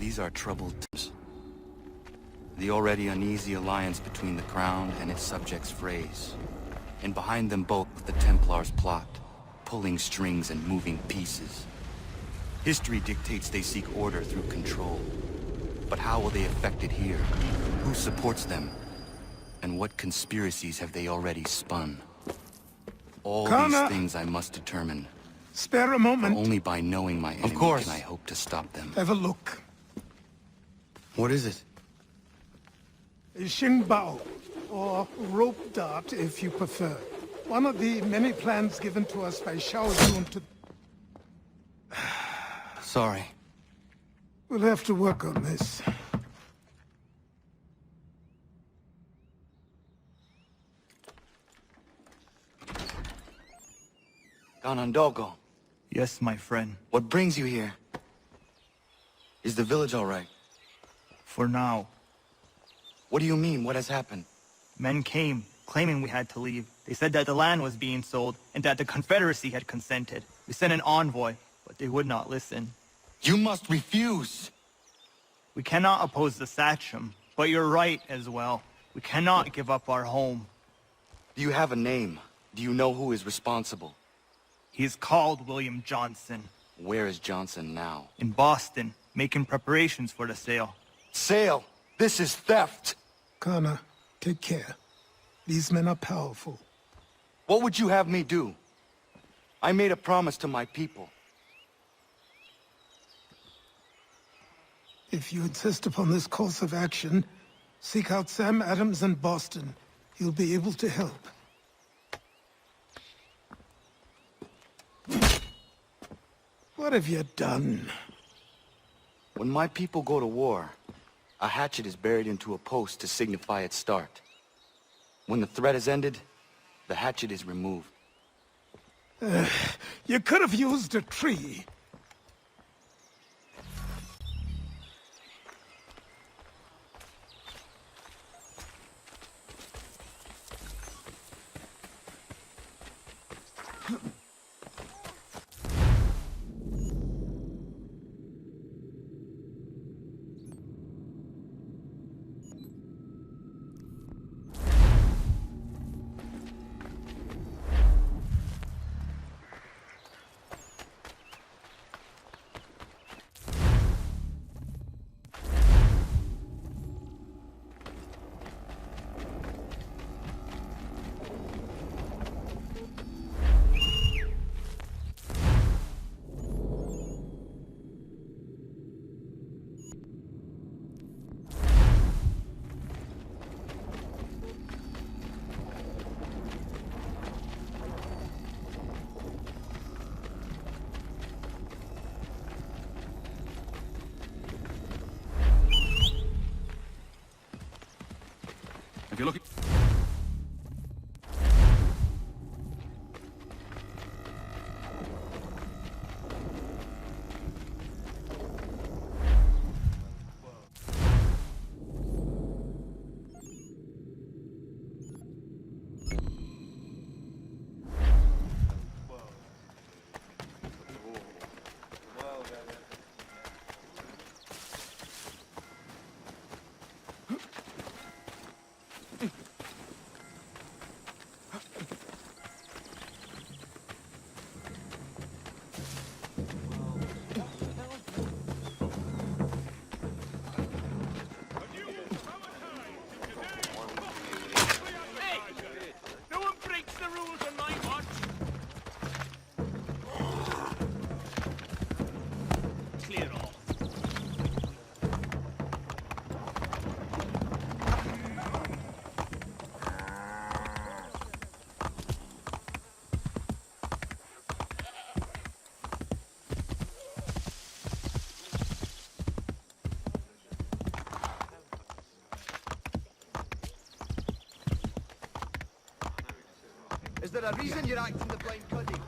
These are troubled times. The already uneasy alliance between the Crown and its subjects frays. And behind them both, the Templars plot, pulling strings and moving pieces. History dictates they seek order through control. But how will they affect it here? Who supports them? And what conspiracies have they already spun? All these things I must determine. Spare a moment. For only by knowing my enemy can I hope to stop them. Have a look. What is it? A Xingbao, or rope dart if you prefer. One of the many plans given to us by Xiao Zun to... Sorry. We'll have to work on this. Ganondogo. Yes, my friend. What brings you here? Is the village all right? For now. What do you mean? What has happened? Men came, claiming we had to leave. They said that the land was being sold, and that the Confederacy had consented. We sent an envoy, but they would not listen. You must refuse! We cannot oppose the Sachem, but you're right as well. We cannot give up our home. Do you have a name? Do you know who is responsible? He is called William Johnson. Where is Johnson now? In Boston, making preparations for the sale. Sale! This is theft! Kana, take care. These men are powerful. What would you have me do? I made a promise to my people. If you insist upon this course of action, seek out Sam Adams in Boston. He'll be able to help. What have you done? When my people go to war, a hatchet is buried into a post to signify its start. When the threat is ended, the hatchet is removed. You could have used a tree. If you're looking... Is there a reason you're acting the blind pudding?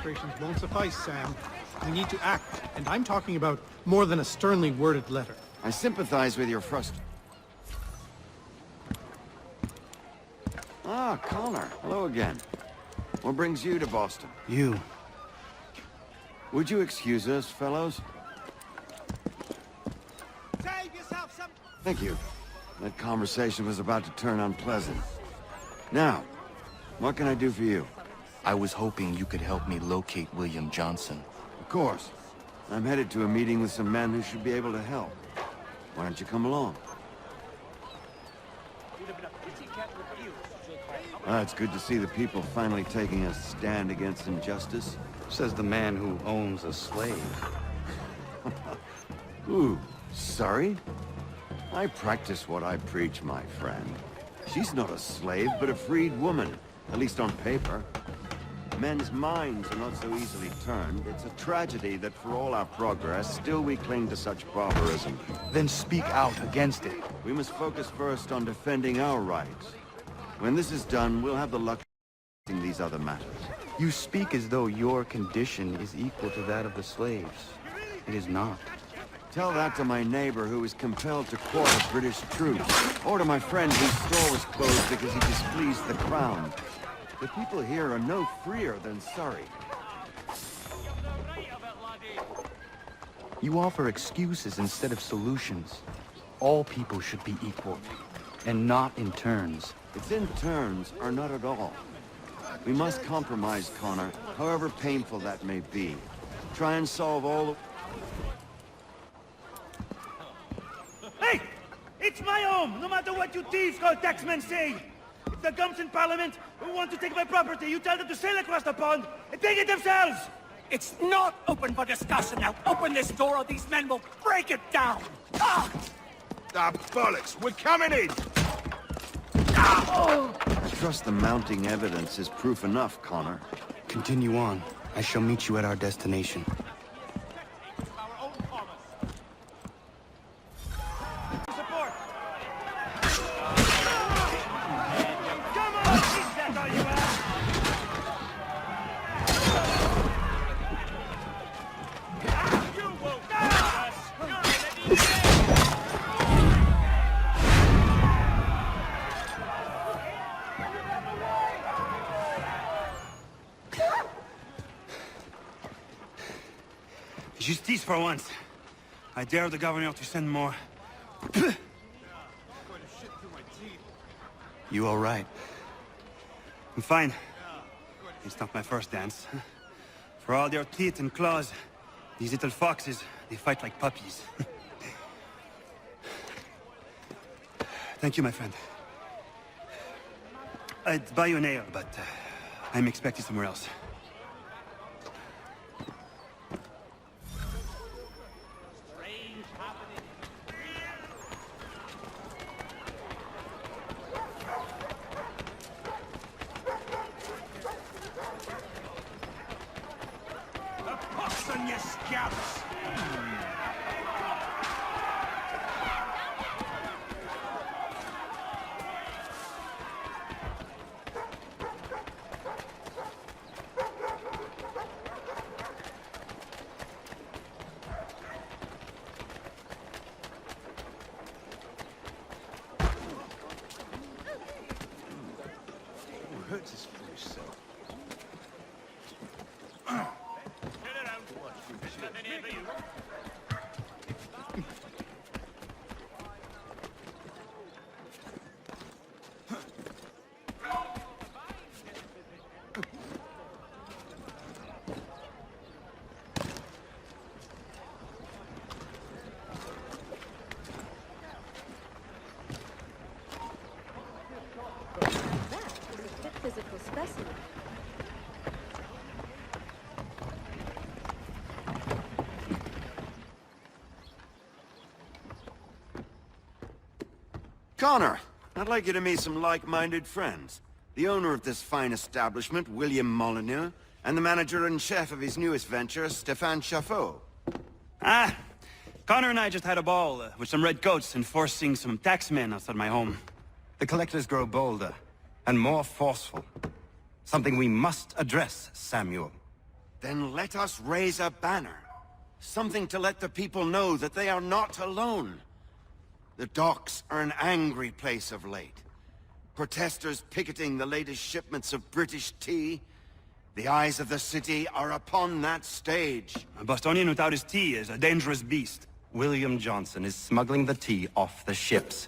demonstrations won't suffice, Sam. We need to act, and I'm talking about more than a sternly worded letter. I sympathize with your Ah, Connor. Hello again. What brings you to Boston? You. Would you excuse us, fellows? Save yourself some... Thank you. That conversation was about to turn unpleasant. Now, what can I do for you? I was hoping you could help me locate William Johnson. Of course. I'm headed to a meeting with some men who should be able to help. Why don't you come along? It's good to see the people finally taking a stand against injustice. Says the man who owns a slave. Ooh, sorry? I practice what I preach, my friend. She's not a slave, but a freed woman, at least on paper. Men's minds are not so easily turned. It's a tragedy that for all our progress, still we cling to such barbarism. Then speak out against it. We must focus first on defending our rights. When this is done, we'll have the luck of these other matters. You speak as though your condition is equal to that of the slaves. It is not. Tell that to my neighbor who was compelled to quarter British troops, or to my friend whose store was closed because he displeased the crown. The people here are no freer than Surrey. You offer excuses instead of solutions. All people should be equal, and not in turns. It's in turns, or not at all. We must compromise, Connor, however painful that may be. Try and solve all the... Hey! It's my home, no matter what you thieves called taxmen say! If the gums in Parliament who want to take my property, you tell them to sail across the pond and take it themselves! It's not open for discussion now. Open this door or these men will break it down! Ah! Ah, bollocks! We're coming in! I trust the mounting evidence is proof enough, Connor. Continue on. I shall meet you at our destination. Support! Come on! Is that all you ask? You won't stop us! You're gonna be dead! Justice for once. I dare the governor to send more. You all right? I'm fine. It's not my first dance. For all their teeth and claws, these little foxes, they fight like puppies. Thank you, my friend. I'd buy you an ale, but I'm expected somewhere else. On your scalps! Who hurts his foolish self? Physical specimen. Connor, I'd like you to meet some like-minded friends. The owner of this fine establishment, William Molyneux, and the manager and chef of his newest venture, Stéphane Chaffeau. Ah! Connor and I just had a ball with some redcoats enforcing some taxmen outside my home. The collectors grow bolder and more forceful. Something we must address, Samuel. Then let us raise a banner. Something to let the people know that they are not alone. The docks are an angry place of late. Protesters picketing the latest shipments of British tea. The eyes of the city are upon that stage. A Bostonian without his tea is a dangerous beast. William Johnson is smuggling the tea off the ships.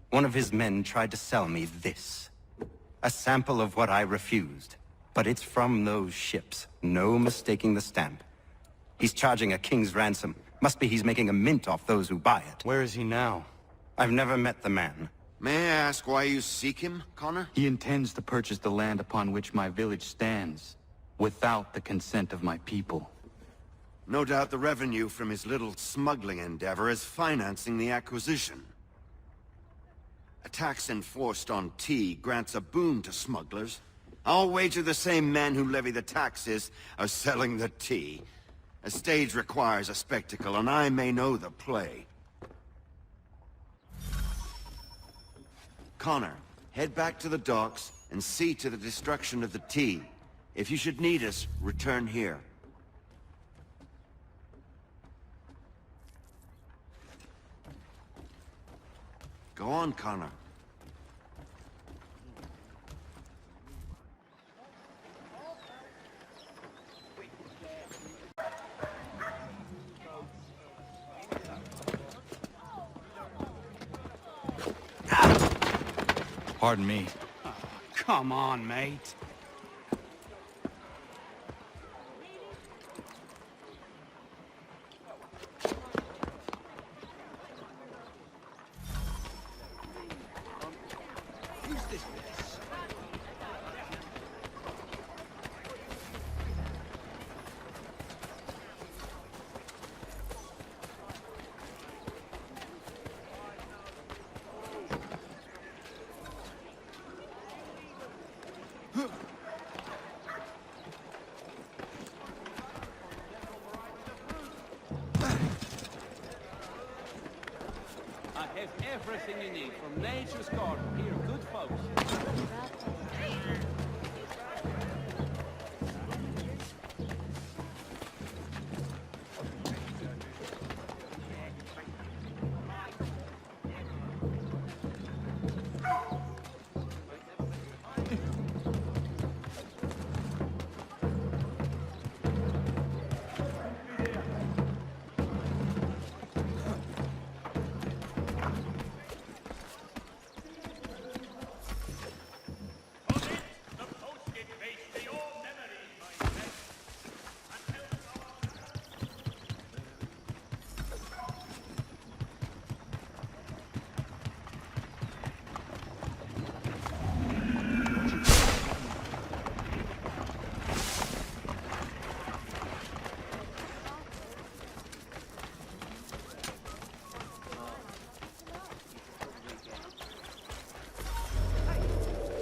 One of his men tried to sell me this. A sample of what I refused. But it's from those ships. No mistaking the stamp. He's charging a king's ransom. Must be he's making a mint off those who buy it. Where is he now? I've never met the man. May I ask why you seek him, Connor? He intends to purchase the land upon which my village stands, without the consent of my people. No doubt the revenue from his little smuggling endeavor is financing the acquisition. A tax enforced on tea grants a boon to smugglers. I'll wager the same men who levy the taxes are selling the tea. A stage requires a spectacle, and I may know the play. Connor, head back to the docks and see to the destruction of the tea. If you should need us, return here. Go on, Connor. Pardon me. Come on, mate. I have everything you need from nature's garden. Here, good folks.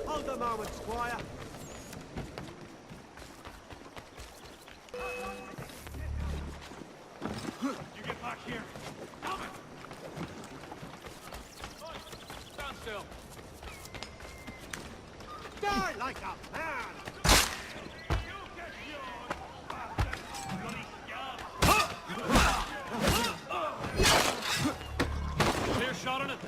Hold a moment, Squire. You get back here. Stand still. Die like a man! Clear shot on it.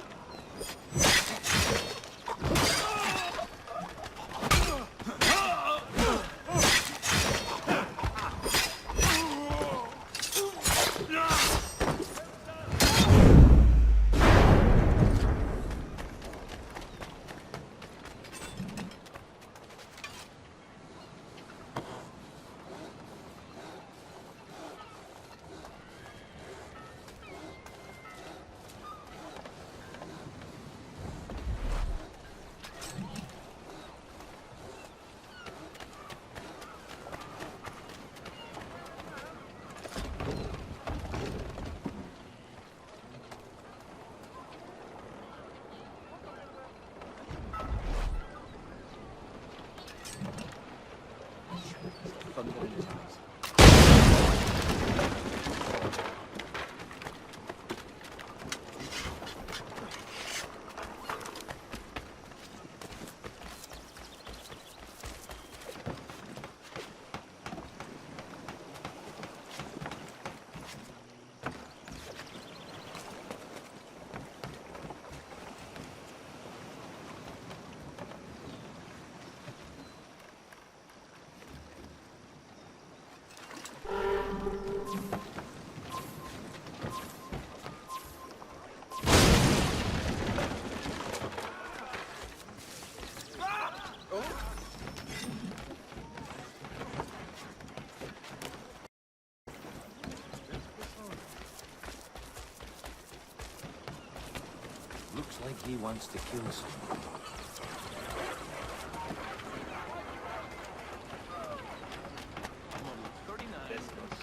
Looks like he wants to kill someone.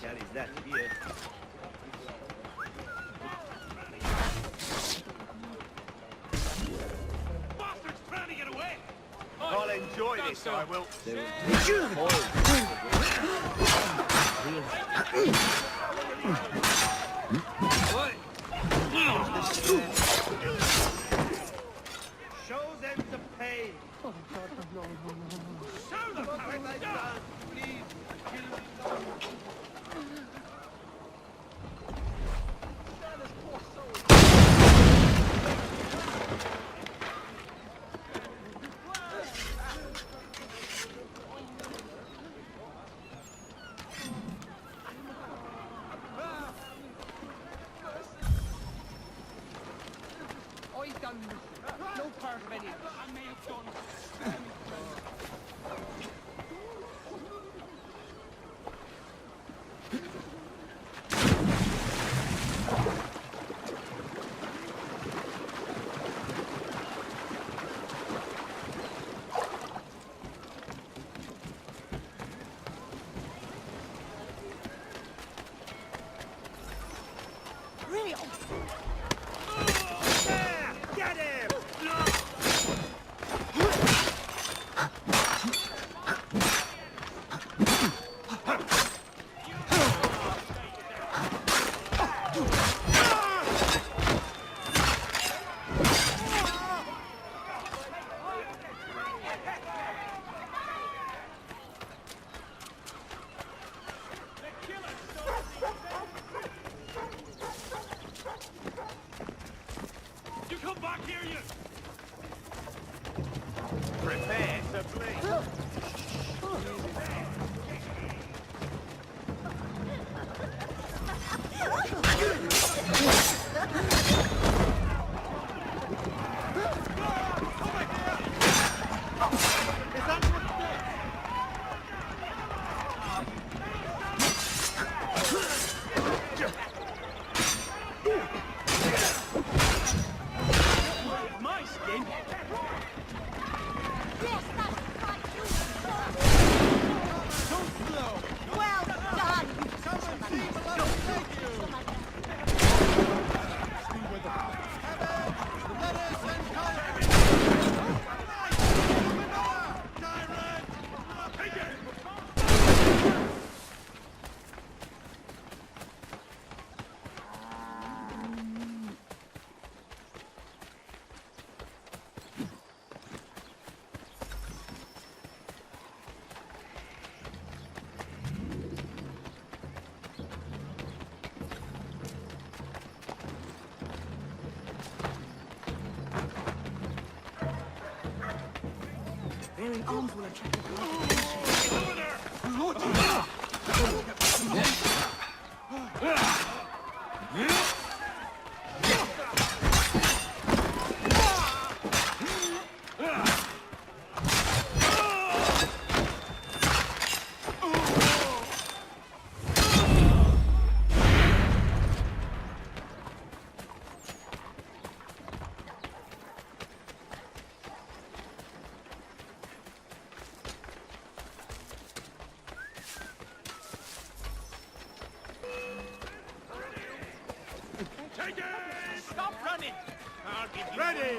Carries that here. Bastard's trying to get away! I'll enjoy this, I will. Show them the pain! Oh, God, no. Show them how it's done! Please, I've done no part of any of this. I may have done. Really? There! Get him! You come back here, you! Prepare to bleed. My skin! Well done! Wearing arms will attract attention. Take it! Stop running! Ready!